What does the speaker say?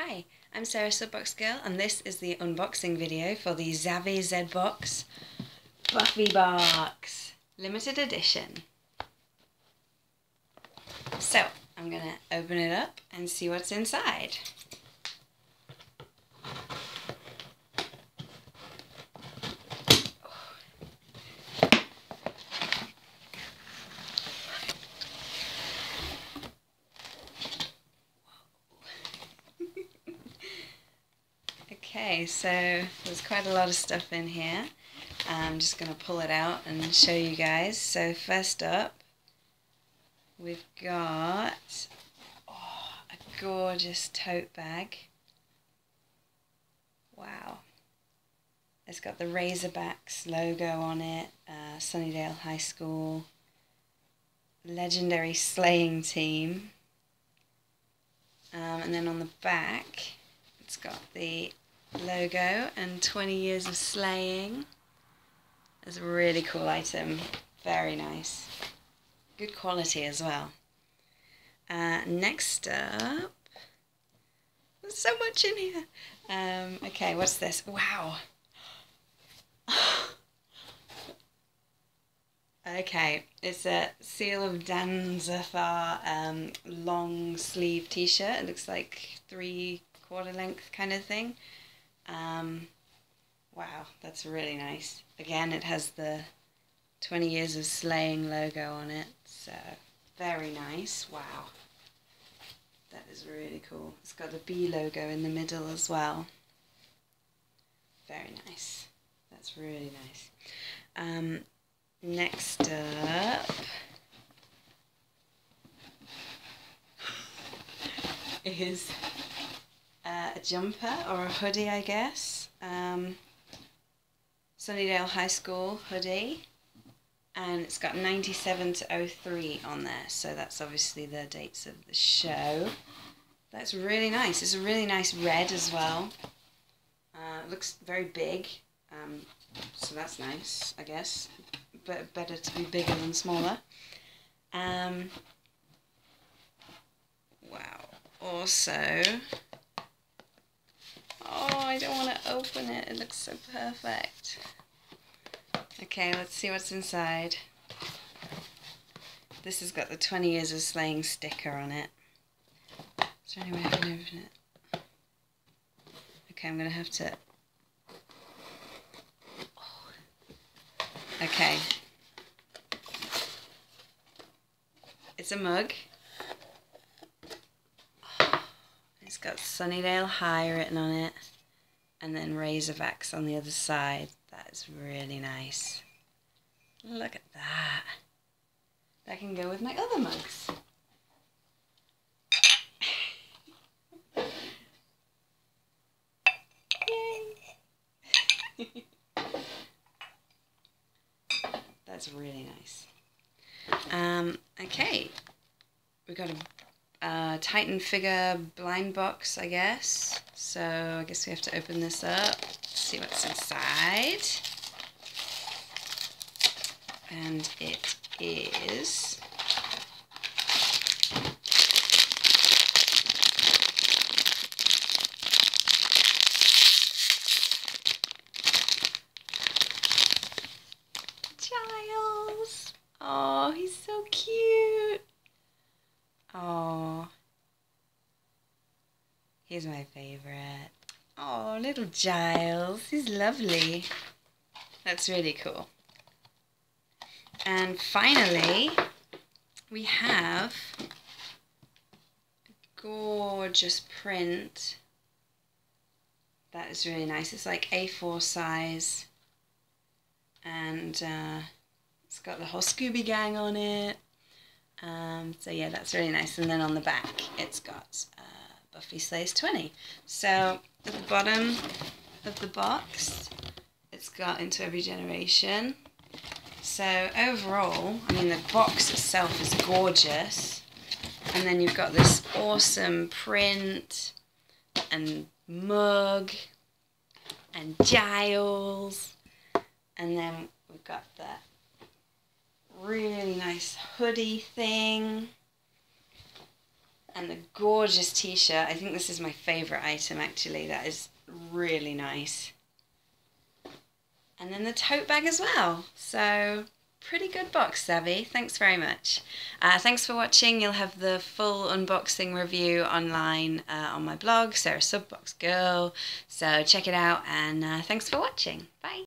Hi, I'm Sarah Subbox Girl and this is the unboxing video for the Zavvi Z Box Buffy box, limited edition. So, I'm going to open it up and see what's inside. Okay, so there's quite a lot of stuff in here. I'm just going to pull it out and show you guys. So first up, we've got a gorgeous tote bag. Wow. It's got the Razorbacks logo on it, Sunnydale High School, legendary sleighing team. And then on the back, it's got the logo and 20 years of sleighing. It's a really cool item, very nice, good quality as well. Next up, there's so much in here. Okay, what's this? Wow. Okay, it's a Seal of Danzafar long sleeve t-shirt. It looks like 3/4 length kind of thing. Wow, that's really nice. Again, it has the 20 years of sleighing logo on it, so very nice. Wow, that is really cool. It's got the B logo in the middle as well. Very nice. That's really nice. Next up is a jumper or a hoodie, I guess. Sunnydale High School hoodie, and it's got 97 to 03 on there, so that's obviously the dates of the show. That's really nice. It's a really nice red as well. It looks very big, so that's nice, I guess, but better to be bigger than smaller. Wow. Also, oh, I don't want to open it. It looks so perfect. Okay, let's see what's inside. This has got the 20 years of sleighing sticker on it. Is there any way I can open it? Okay, I'm going to have to... Okay. It's a mug. It's got Sunnydale High written on it, and then Razorbacks on the other side. That is really nice. Look at that. That can go with my other mugs. Yay! That's really nice. Okay, we got a Titan figure blind box, I guess. So I guess we have to open this up, see what's inside. And it is Giles. Oh, he's so cute. Oh, he's my favorite. Oh, little Giles. He's lovely. That's really cool. And finally, we have a gorgeous print. That is really nice. It's like A4 size. And it's got the whole Scooby Gang on it. So yeah, that's really nice. And then on the back, it's got Buffy Slays 20. So at the bottom of the box, it's got Into Every Generation. So overall, I mean, the box itself is gorgeous. And then you've got this awesome print and mug and Giles. And then we've got that really nice hoodie thing. And the gorgeous t-shirt. I think this is my favourite item actually. That is really nice. And then the tote bag as well. So pretty good box, Zavvi. Thanks very much. Thanks for watching. You'll have the full unboxing review online on my blog, Sarah Subbox Girl. So check it out, and thanks for watching. Bye.